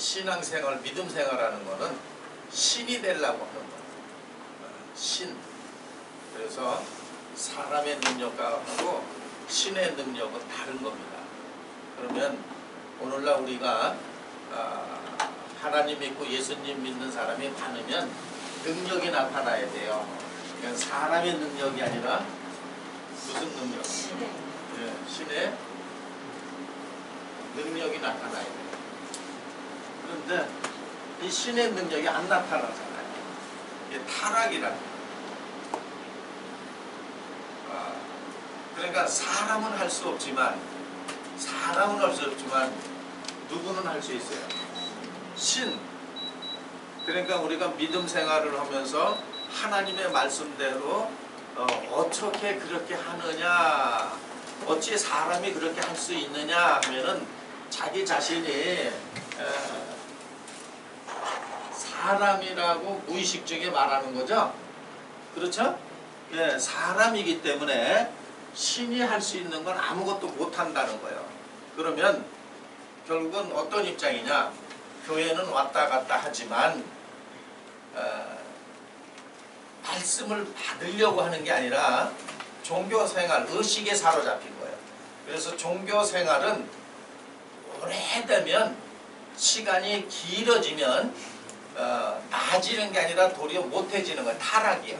신앙생활, 믿음생활하는 거는 신이 되려고 하는 거예요. 신. 그래서 사람의 능력하고 신의 능력은 다른 겁니다. 그러면 오늘날 우리가 하나님 믿고 예수님 믿는 사람이 많으면 능력이 나타나야 돼요. 그러니까 사람의 능력이 아니라 무슨 능력? 신의 능력이 나타나야 돼요. 그런데 이 신의 능력이 안 나타나잖아요. 이게 타락이라는 거예요. 그러니까 사람은 할 수 없지만 누구는 할 수 있어요? 신. 그러니까 우리가 믿음 생활을 하면서 하나님의 말씀대로 어떻게 그렇게 하느냐, 어찌 사람이 그렇게 할 수 있느냐 하면은 자기 자신이 사람이라고 무의식적에 말하는 거죠. 그렇죠? 예, 사람이기 때문에 신이 할 수 있는 건 아무것도 못한다는 거예요. 그러면 결국은 어떤 입장이냐? 교회는 왔다 갔다 하지만 말씀을 받으려고 하는 게 아니라 종교생활, 의식에 사로잡힌 거예요. 그래서 종교생활은 오래되면, 시간이 길어지면 나아지는 게 아니라 도리어 못해지는 거예요. 타락이야.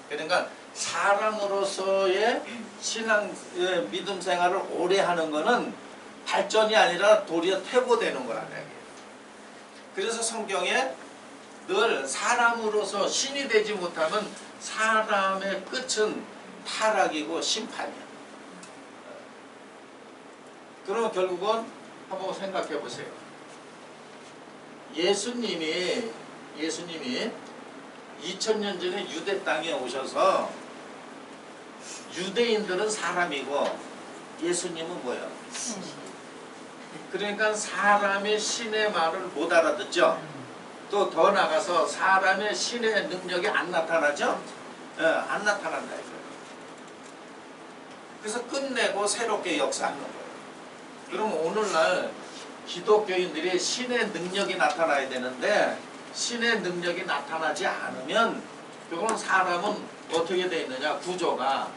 그러니까 사람으로서의 신앙, 믿음 생활을 오래 하는 거는 발전이 아니라 도리어 퇴보되는 거라는 얘기예요. 그래서 성경에 늘 사람으로서 신이 되지 못하면 사람의 끝은 타락이고 심판이야. 그러면 결국은 한번 생각해 보세요. 예수님이 2000년 전에 유대 땅에 오셔서 유대인들은 사람이고 예수님은 뭐예요? 그러니까 사람의 신의 말을 못 알아듣죠. 또 더 나가서 사람의 신의 능력이 안 나타나죠. 안 나타난다 이거예요. 그래서 끝내고 새롭게 역사하는 거예요. 그럼 오늘날 기독교인들이 신의 능력이 나타나야 되는데 신의 능력이 나타나지 않으면 그건 사람은 어떻게 되어 있느냐? 구조가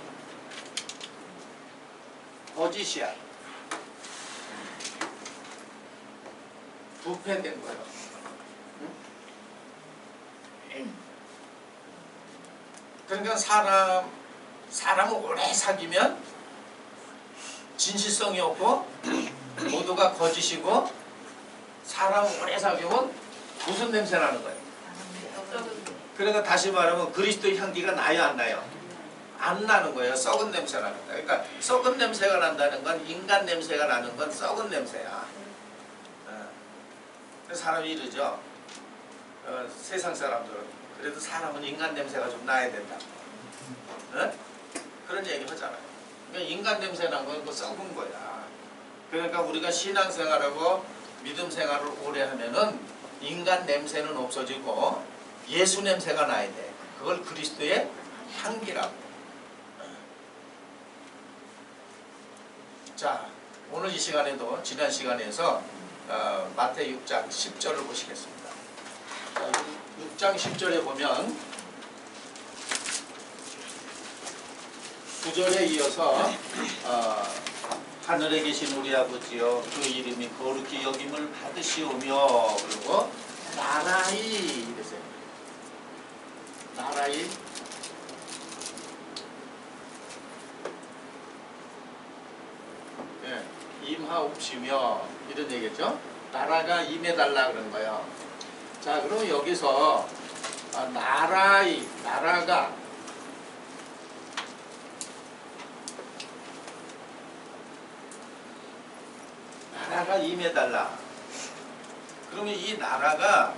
거짓이야. 부패된 거예요. 그러니까 사람을 오래 사귀면 진실성이 없고 모두가 거짓이고, 사람을 오래 사귀면 무슨 냄새 나는 거예요? 그러니까 다시 말하면 그리스도의 향기가 나요, 안 나요? 안 나는 거예요. 썩은 냄새가 난다. 그러니까 썩은 냄새가 난다는 건, 인간 냄새가 나는 건 썩은 냄새야. 사람이 이러죠. 세상 사람들은 그래도 사람은 인간 냄새가 좀 나야 된다. 그런 얘기 하잖아요. 그러니까 인간 냄새 난 건 그 썩은 거야. 그러니까 우리가 신앙생활하고 믿음생활을 오래 하면은 인간 냄새는 없어지고 예수 냄새가 나야 돼. 그걸 그리스도의 향기라고. 자, 오늘 이 시간에도 지난 시간에서 마태 6장 10절을 보시겠습니다. 6장 10절에 보면 9절에 이어서 하늘에 계신 우리 아버지여 그 이름이 거룩히 여김을 받으시오며, 그리고 나라이 이랬어요. 나라이 임하옵시며 이런 얘기겠죠. 나라가 임해달라 그런 거예요. 자, 그럼 여기서 나라가 임해달라. 그러면 이 나라가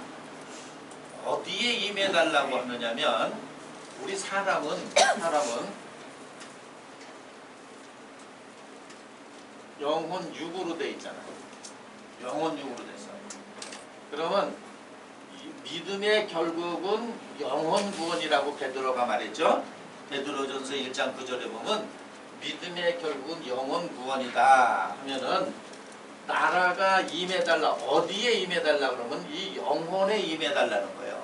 어디에 임해달라고 하느냐면, 우리 사람은 영혼 육으로 돼 있잖아요. 영혼 육으로 됐어요. 그러면 믿음의 결국은 영혼 구원이라고 베드로가 말했죠. 베드로전서 1장 9절에 보면 믿음의 결국은 영혼 구원이다 하면은 나라가 임해달라. 어디에 임해달라 그러면 이 영혼에 임해달라는 거예요.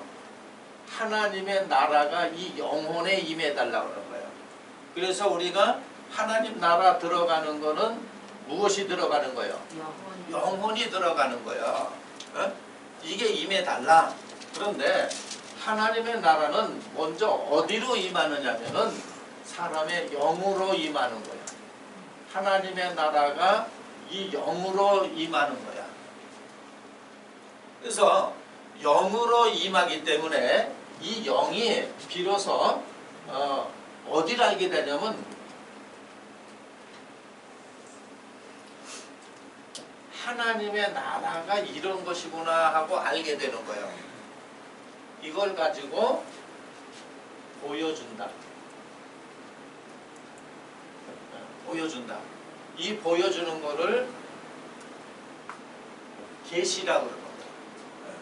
하나님의 나라가 이 영혼에 임해달라 그러는 거예요. 그래서 우리가 하나님 나라 들어가는 거는 무엇이 들어가는 거예요? 영혼이 들어가는 거예요. 어? 이게 임해달라. 그런데 하나님의 나라는 먼저 어디로 임하느냐면은 사람의 영으로 임하는 거예요. 하나님의 나라가 이 영으로 임하는 거야. 그래서 영으로 임하기 때문에 이 영이 비로소 어디를 알게 되냐면 하나님의 나라가 이런 것이구나 하고 알게 되는 거예요. 이걸 가지고 보여준다. 보여준다. 이 보여주는 거를 계시라고 그러는 거예요.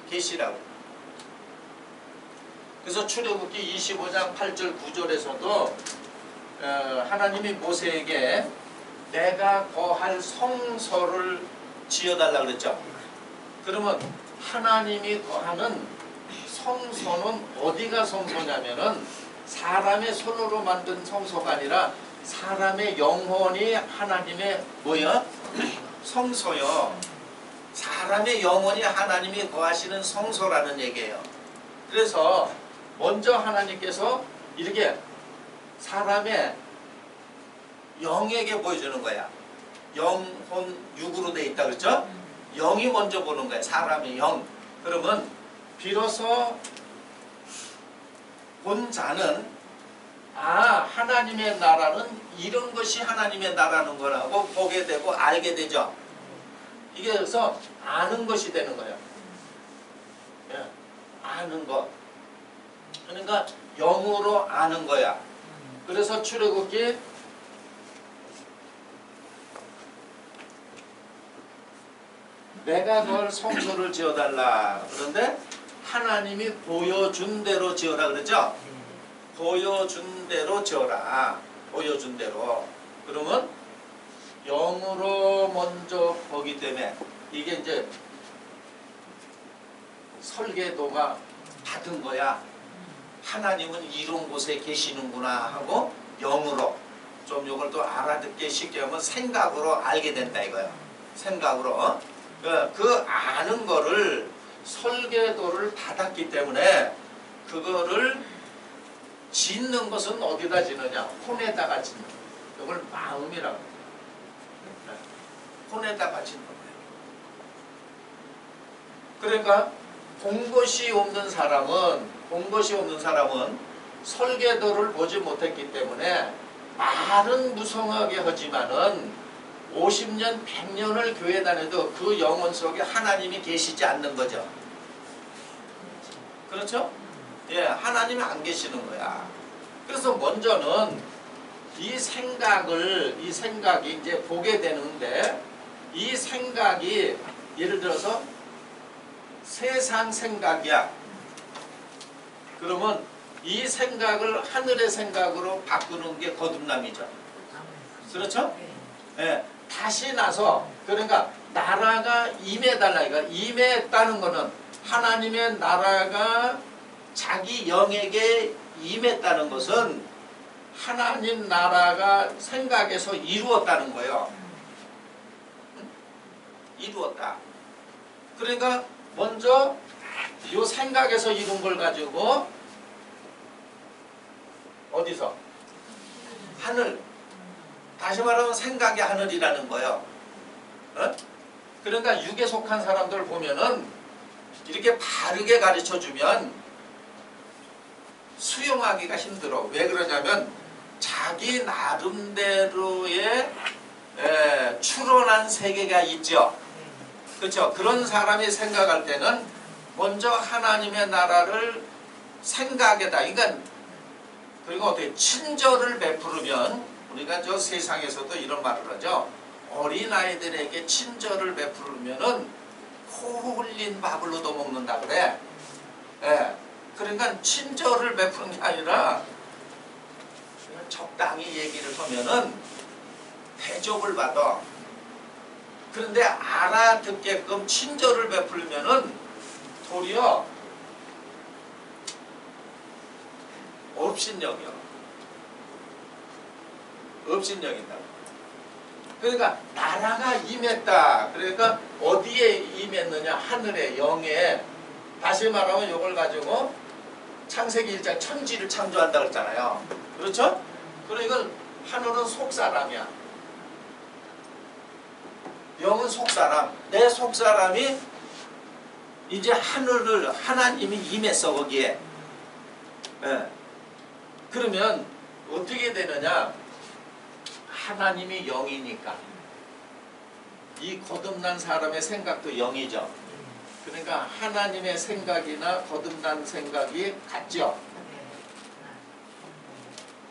계시라고. 그래서 출애굽기 25장 8절 9절에서도 하나님이 모세에게 내가 거할 성소를 지어달라 그랬죠. 그러면 하나님이 거하는 성소는 어디가 성소냐면은 사람의 손으로 만든 성소가 아니라 사람의 영혼이 하나님의 뭐야? 성소요. 사람의 영혼이 하나님이 거하시는 성소라는 얘기예요. 그래서 먼저 하나님께서 이렇게 사람의 영에게 보여주는 거야. 영혼 육으로 돼 있다 그랬죠? 영이 먼저 보는 거야. 사람의 영. 그러면 비로소 본 자는 하나님의 나라는 이런 것이 하나님의 나라는 거라고 보게 되고 알게 되죠. 이게 그래서 아는 것이 되는 거예요. 예, 아는 것. 그러니까 영으로 아는 거야. 그래서 출애굽기 내가 널 성소를 지어달라. 그런데 하나님이 보여준 대로 지어라 그랬죠? 보여준 대로 지어라. 보여준 대로. 그러면 영으로 먼저 보기 때문에 이게 이제 설계도가 받은 거야. 하나님은 이런 곳에 계시는구나 하고 영으로 좀 이걸 또 알아듣기 쉽게 하면 생각으로 알게 된다 이거야. 생각으로. 그 아는 거를 설계도를 받았기 때문에 그거를 짓는 것은 어디다 짓느냐? 혼에다가 짓는 거예요. 이걸 마음이라고 해요. 혼에다가 짓는 거예요. 그러니까 본 것이 없는 사람은 설계도를 보지 못했기 때문에 말은 무성하게 하지만은 50년, 100년을 교회 다녀도 그 영혼 속에 하나님이 계시지 않는 거죠. 그렇죠? 예, 하나님이 안 계시는 거야. 그래서 먼저는 이 생각이 이제 보게 되는데 이 생각이 예를 들어서 세상 생각이야. 그러면 이 생각을 하늘의 생각으로 바꾸는 게 거듭남이죠. 그렇죠? 예, 다시 나서 그러니까 나라가 임해달라. 그러니까 임했다는 거는 하나님의 나라가 자기 영에게 임했다는 것은 하나님 나라가 생각에서 이루었다는 거예요. 이루었다. 그러니까 먼저 이 생각에서 이룬 걸 가지고 어디서? 하늘. 다시 말하면 생각이 하늘이라는 거예요. 어? 그러니까 육에 속한 사람들 보면은 이렇게 바르게 가르쳐주면 수용하기가 힘들어. 왜 그러냐면 자기 나름대로의 추론한 세계가 있죠. 그렇죠? 그런 사람이 생각할 때는 먼저 하나님의 나라를 생각에다. 그러니까 그리고 어떻게 친절을 베푸르면 우리가 저 세상에서도 이런 말을 하죠. 어린아이들에게 친절을 베푸르면은 코 흘린 밥을 얻어먹는다 그래. 예. 그러니까 친절을 베푸는 게 아니라 적당히 얘기를 하면은 대접을 받아. 그런데 알아듣게끔 친절을 베풀면은 도리어 업신여겨. 업신여긴다. 그러니까 나라가 임했다. 그러니까 어디에 임했느냐? 하늘의 영에. 다시 말하면 이걸 가지고 창세기 1장 천지를 창조한다 그랬잖아요. 그렇죠? 그러니까 하늘은 속사람이야. 영은 속사람. 내 속사람이 이제 하늘을 하나님이 임했어 거기에. 예. 그러면 어떻게 되느냐? 하나님이 영이니까 이 거듭난 사람의 생각도 영이죠. 그러니까 하나님의 생각이나 거듭난 생각이 같죠.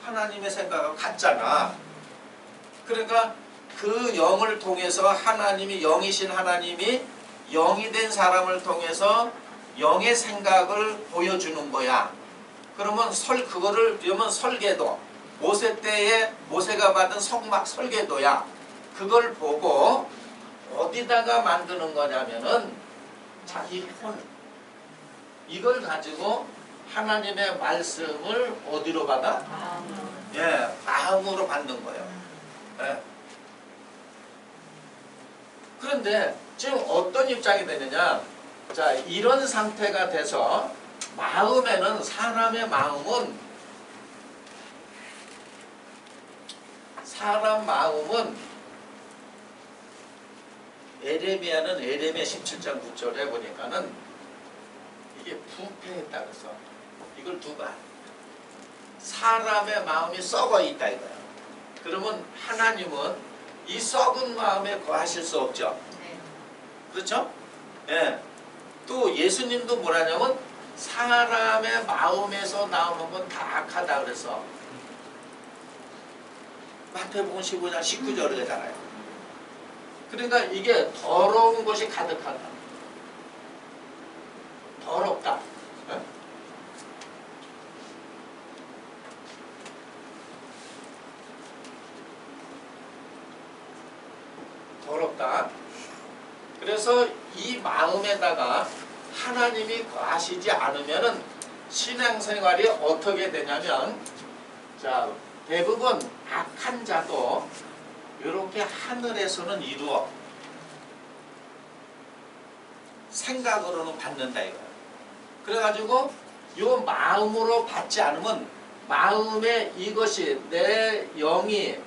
하나님의 생각은 같잖아. 그러니까 그 영을 통해서 하나님이 영이신 하나님이 영이 된 사람을 통해서 영의 생각을 보여주는 거야. 그러면 그거를 그러면 설계도 모세 때에 모세가 받은 성막 설계도야. 그걸 보고 어디다가 만드는 거냐면은 자기 혼 이걸 가지고 하나님의 말씀을 어디로 받아? 예, 마음으로 받는 거예요. 예. 그런데 지금 어떤 입장이 되느냐? 자, 이런 상태가 돼서 마음에는 사람의 에레미야는 에레미야 17장 9절에 보니까는 이게 부패했다 그래서 이걸 누가 사람의 마음이 썩어 있다 이거야. 그러면 하나님은 이 썩은 마음에 거하실 수 없죠. 그렇죠? 예. 또 예수님도 뭐라냐면 사람의 마음에서 나오는 건 다 악하다 그래서 마태복음 15장 19절에 그러잖아요. 그러니까 이게 더러운 것이 가득하다. 더럽다. 예? 더럽다. 그래서 이 마음에다가 하나님이 거하시지 않으면은 신앙생활이 어떻게 되냐면, 자, 대부분 악한 자도 이렇게 하늘에서는 이루어 생각으로는 받는다 이거야. 그래가지고 요 마음으로 받지 않으면 마음에 이것이 내 영이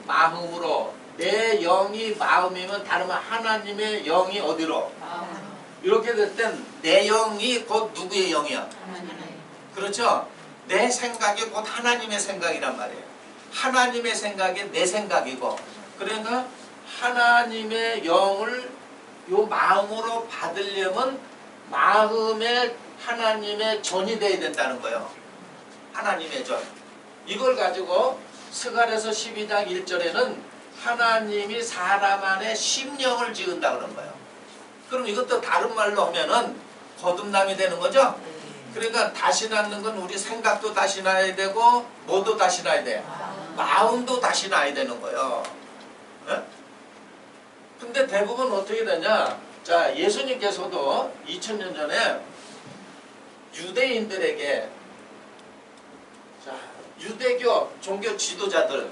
마음으로 내 영이 마음이면 다르면 하나님의 영이 어디로? 이렇게 될 땐 내 영이 곧 누구의 영이야? 그렇죠? 내 생각이 곧 하나님의 생각이란 말이에요. 하나님의 생각이 내 생각이고, 그러니까 하나님의 영을 요 마음으로 받으려면 마음에 하나님의 전이 돼야 된다는 거예요. 하나님의 전. 이걸 가지고 스가랴서 12장 1절에는 하나님이 사람 안에 심령을 지은다 그런 거예요. 그럼 이것도 다른 말로 하면은 거듭남이 되는 거죠? 그러니까 다시 낳는 건 우리 생각도 다시 낳아야 되고 뭐도 다시 낳아야 돼. 마음도 다시 낳아야 되는 거예요. 네? 근데 대부분 어떻게 되냐? 자, 예수님께서도 2000년 전에 유대인들에게, 자, 유대교 종교 지도자들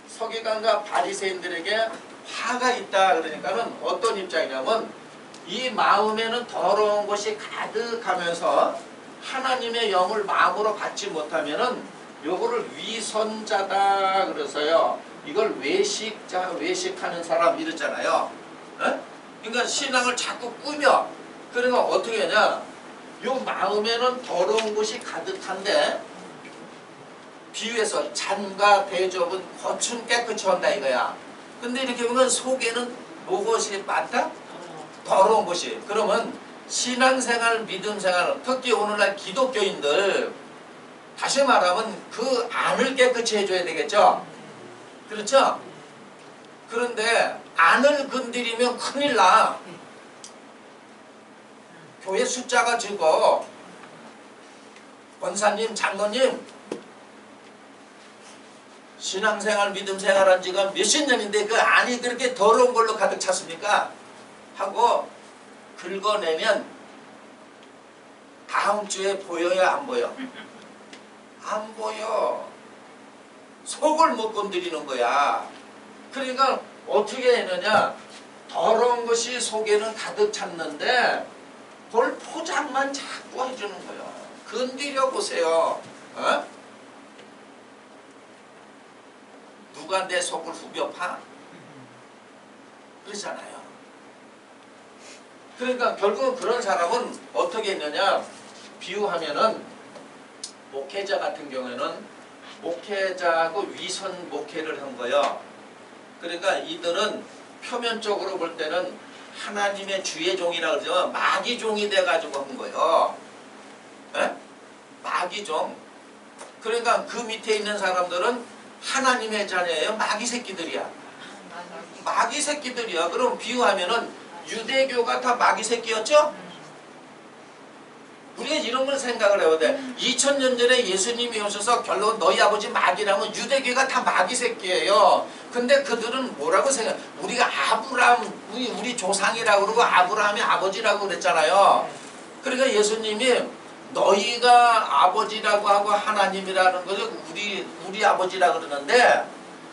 서기관과 바리새인들에게 화가 있다 그러니까는 어떤 입장이냐면 이 마음에는 더러운 것이 가득하면서 하나님의 영을 마음으로 받지 못하면은 요거를 위선자다 그래서요. 이걸 외식하는 사람 이랬잖아요. 에? 그러니까 신앙을 자꾸 꾸며. 그러니까 어떻게 하냐? 요 마음에는 더러운 것이 가득한데 비유해서 잔과 대접은 겉은 깨끗이 한다 이거야. 근데 이렇게 보면 속에는 무엇이 많다? 더러운 것이. 그러면 신앙생활, 믿음생활, 특히 오늘날 기독교인들 다시 말하면 그 안을 깨끗이 해줘야 되겠죠? 그렇죠? 그런데 안을 건드리면 큰일 나. 교회 숫자가 적어. 권사님, 장로님 신앙생활 믿음 생활한 지가 몇십 년인데 그 안이 그렇게 더러운 걸로 가득 찼습니까? 하고 긁어내면 다음 주에 보여야 안 보여? 안 보여. 속을 못 건드리는 거야. 그러니까 어떻게 했느냐, 더러운 것이 속에는 가득 찼는데 그걸 포장만 자꾸 해주는 거야. 건드려 보세요. 어? 누가 내 속을 후벼 파? 그러잖아요. 그러니까 결국은 그런 사람은 어떻게 했느냐, 비유하면은 목회자 같은 경우에는 목회자하고 위선 목회를 한 거예요. 그러니까 이들은 표면적으로 볼 때는 하나님의 주의 종이라고 그러죠. 마귀 종이 돼가지고 한 거예요. 에? 마귀 종. 그러니까 그 밑에 있는 사람들은 하나님의 자녀예요. 마귀 새끼들이야. 마귀 새끼들이야. 그럼 비유하면은 유대교가 다 마귀 새끼였죠? 우리가 이런 걸 생각을 해야 돼. 2000년 전에 예수님이 오셔서 결론 너희 아버지 마귀라면 유대교가 다 마귀 새끼예요. 근데 그들은 뭐라고 생각해? 우리가 아브라함, 우리 조상이라고 그러고 아브라함이 아버지라고 그랬잖아요. 그러니까 예수님이 너희가 아버지라고 하고 하나님이라는 것을 우리 아버지라고 그러는데,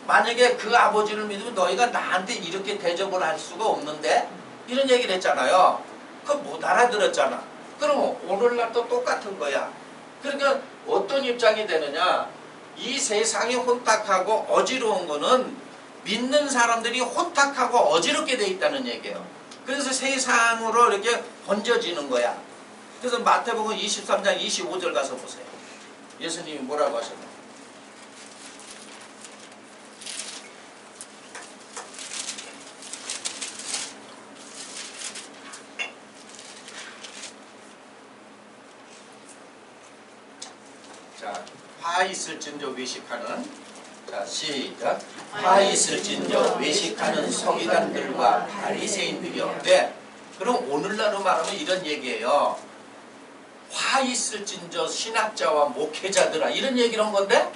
만약에 그 아버지를 믿으면 너희가 나한테 이렇게 대접을 할 수가 없는데, 이런 얘기를 했잖아요. 그거 못 알아들었잖아. 그럼 오늘날도 똑같은 거야. 그러니까 어떤 입장이 되느냐, 이 세상이 혼탁하고 어지러운 거는 믿는 사람들이 혼탁하고 어지럽게 돼 있다는 얘기예요. 그래서 세상으로 이렇게 번져지는 거야. 그래서 마태복음 23장 25절 가서 보세요. 예수님이 뭐라고 하셨나? 자, 화 있을진저 외식하는, 자 시작. 화 있을진저 외식하는 서기관들과 바리새인들이여. 네. 그럼 오늘날로 말하면 이런 얘기예요. 화 있을진저 신학자와 목회자들아, 이런 얘기를 한 건데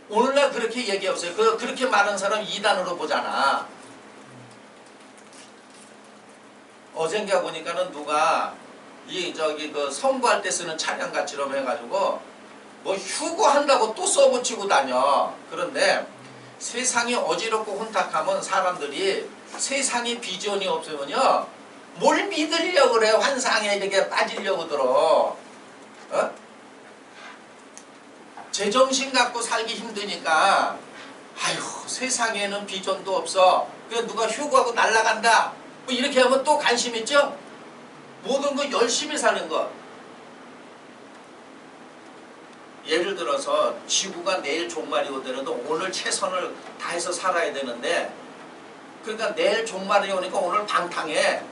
오늘날 그렇게 얘기 없어요. 그렇게 말하는 사람 이단으로 보잖아. 어젠가 보니까는 누가 그 선거할 때 쓰는 차량같이럼 해가지고 뭐 휴거한다고 또 써붙이고 다녀. 그런데 세상이 어지럽고 혼탁하면 사람들이 세상에 비전이 없으면요 뭘 믿으려고 그래. 환상에 이렇게 빠지려고 들어. 어? 제정신 갖고 살기 힘드니까 아휴 세상에는 비전도 없어. 그래 누가 휴거하고 날아간다. 뭐 이렇게 하면 또 관심 있죠? 모든 거 열심히 사는 것. 예를 들어서 지구가 내일 종말이 오더라도 오늘 최선을 다해서 살아야 되는데, 그러니까 내일 종말이 오니까 오늘 방탕해.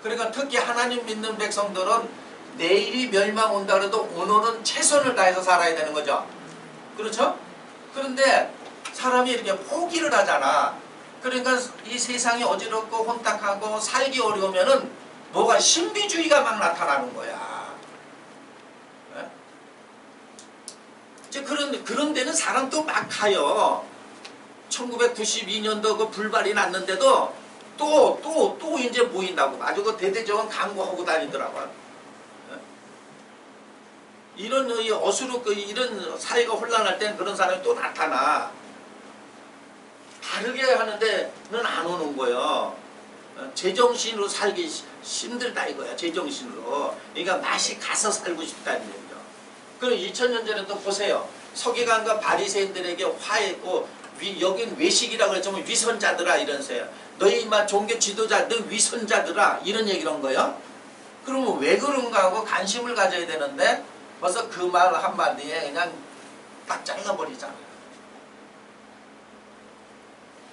그러니까 특히 하나님 믿는 백성들은 내일이 멸망 온다 그래도 오늘은 최선을 다해서 살아야 되는 거죠. 그렇죠? 그런데 사람이 이렇게 포기를 하잖아. 그러니까 이 세상이 어지럽고 혼탁하고 살기 어려우면은 뭐가 신비주의가 막 나타나는 거야. 네? 이제 그런 데는 사람도 막 가요. 1992년도 그 불발이 났는데도 또 이제 모인다고. 아주 그 대대적인 광고하고 다니더라고요. 네? 이런 이런 사회가 혼란할 땐 그런 사람이 또 나타나. 다르게 하는데는 안 오는 거예요. 제정신으로 살기 힘들다 이거야. 제정신으로. 그러니까 맛이 가서 살고 싶다는 얘기죠. 그럼 2000년 전에도 보세요. 서기관과 바리새인들에게 화했고 여긴 외식이라고 그랬지만 위선자들아 이러세요. 너희 인마 종교 지도자 너 위선자들아 이런 얘기를 한 거예요. 그러면 왜 그런가 하고 관심을 가져야 되는데 벌써 그 말 한마디에 그냥 딱 잘라버리잖아요.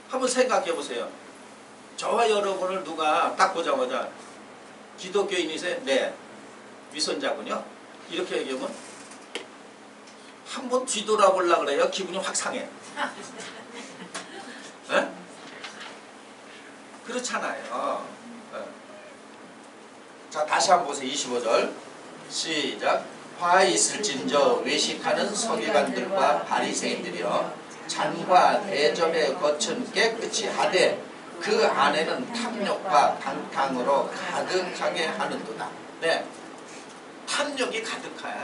한번 생각해 보세요. 저와 여러분을 누가 딱 보자마자 기독교인이세요? 네. 위선자군요. 이렇게 얘기하면 한번 뒤돌아보려고 그래요. 기분이 확 상해. 네? 그렇잖아요. 네. 자 다시 한번 보세요. 25절 시작. 화 있을진저 외식하는 서기관들과 바리새인들이여 잔과 대접에 거친 깨끗이 하되 그 안에는 탐욕과 방탕으로 가득하게 하는도다. 네, 탐욕이 가득해.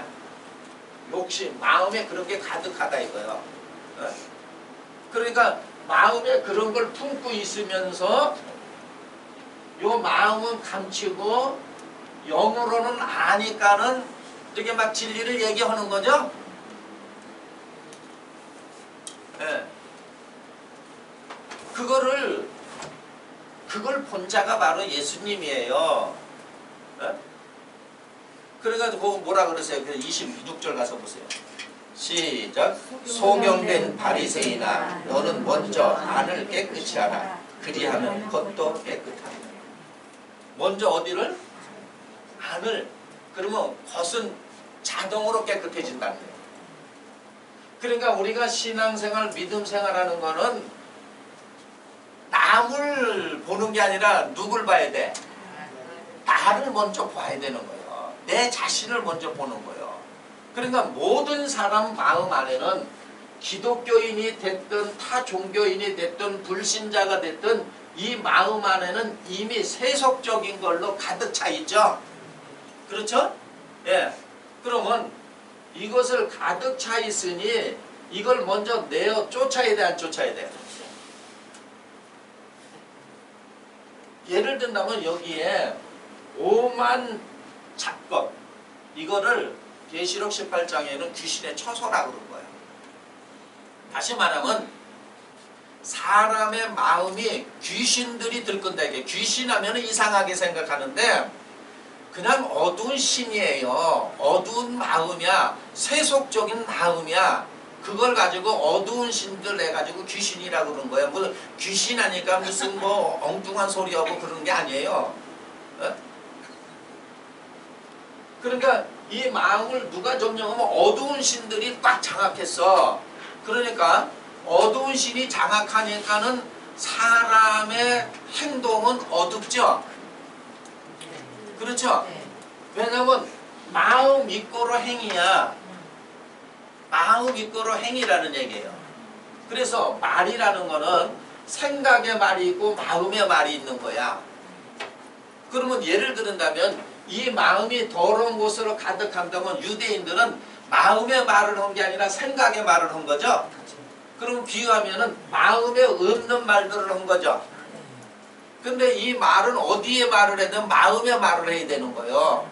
욕심, 마음에 그런 게 가득하다 이거예요. 그러니까 마음에 그런 걸 품고 있으면서 요 마음은 감추고 영으로는 아니까는 이렇게 막 진리를 얘기하는 거죠. 네. 그걸 본 자가 바로 예수님이에요. 네? 그래가지고 뭐라 그러세요? 26절 가서 보세요. 시작. 소경된 바리새인아 너는 먼저 안을 깨끗이 하라. 그리하면 겉도 깨끗하다. 먼저 어디를? 안을. 그러면 겉은 자동으로 깨끗해진다는 거예요. 그러니까 우리가 신앙생활, 믿음생활하는 거는 남을 보는 게 아니라 누굴 봐야 돼? 나를 먼저 봐야 되는 거예요. 내 자신을 먼저 보는 거예요. 그러니까 모든 사람 마음 안에는 기독교인이 됐든 타 종교인이 됐든 불신자가 됐든 이 마음 안에는 이미 세속적인 걸로 가득 차 있죠. 그렇죠? 예. 그러면 이것을 가득 차 있으니 이걸 먼저 내어 쫓아야 돼, 안 쫓아야 돼? 예를 든다면 여기에 오만 잡법, 이거를 계시록 18장에는 귀신의 처소라고 그런 거예요. 다시 말하면 사람의 마음이 귀신들이 들건다. 이게 귀신하면 이상하게 생각하는데 그냥 어두운 신이에요. 어두운 마음이야. 세속적인 마음이야. 그걸 가지고 어두운 신들 해가지고 귀신이라고 그러는 거예요. 뭐 귀신 하니까 무슨 뭐 엉뚱한 소리하고 그러는 게 아니에요. 어? 그러니까 이 마음을 누가 점령하면 어두운 신들이 꽉 장악했어. 그러니까 어두운 신이 장악하니까는 사람의 행동은 어둡죠. 그렇죠? 왜냐면 마음 이꼬로 행이야. 마음 이꼬로 행이라는 얘기예요. 그래서 말이라는 거는 생각의 말이 있고 마음의 말이 있는 거야. 그러면 예를 들은다면 이 마음이 더러운 곳으로 가득한다면 유대인들은 마음의 말을 한 게 아니라 생각의 말을 한 거죠. 그럼 비유하면은 마음에 없는 말들을 한 거죠. 근데 이 말은 어디에 말을 해야 되면 마음에 말을 해야 되는 거예요.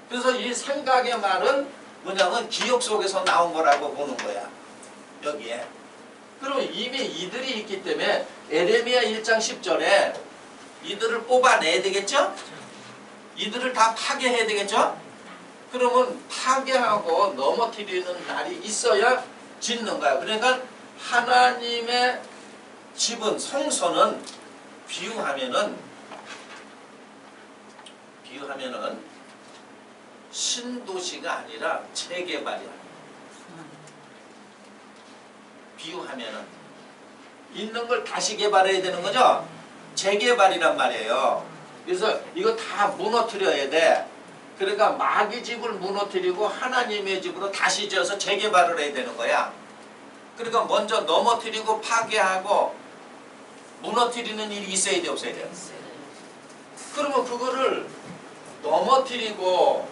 그래서 이 생각의 말은 뭐냐면 기억 속에서 나온 거라고 보는 거야. 여기에. 그럼 이미 이들이 있기 때문에 에레미야 1장 10절에 이들을 뽑아내야 되겠죠? 이들을 다 파괴해야 되겠죠? 그러면 파괴하고 넘어뜨리는 날이 있어야 짓는 거야. 그러니까 하나님의 집은 성소는 비유하면은 신도시가 아니라 재개발이야. 비유하면은 있는 걸 다시 개발해야 되는 거죠. 재개발이란 말이에요. 그래서 이거 다 무너뜨려야 돼. 그러니까 마귀 집을 무너뜨리고 하나님의 집으로 다시 지어서 재개발을 해야 되는 거야. 그러니까 먼저 넘어뜨리고 파괴하고 무너뜨리는 일이 있어야 돼, 없어야 돼요? 그러면 그거를 넘어뜨리고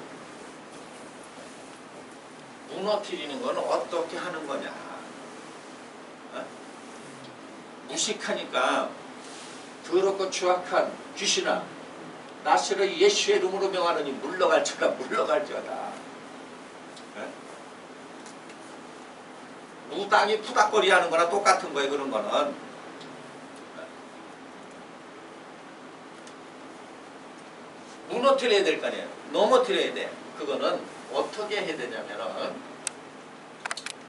무너뜨리는 건 어떻게 하는 거냐? 어? 무식하니까 더럽고 추악한 귀신아 나스렛 예수의 이름으로 명하느니 물러갈지어다. 무당이 푸닥거리 하는 거나 똑같은 거예요. 그런 거는 무너뜨려야 될 거 아니에요. 넘어뜨려야 돼. 그거는 어떻게 해야 되냐면은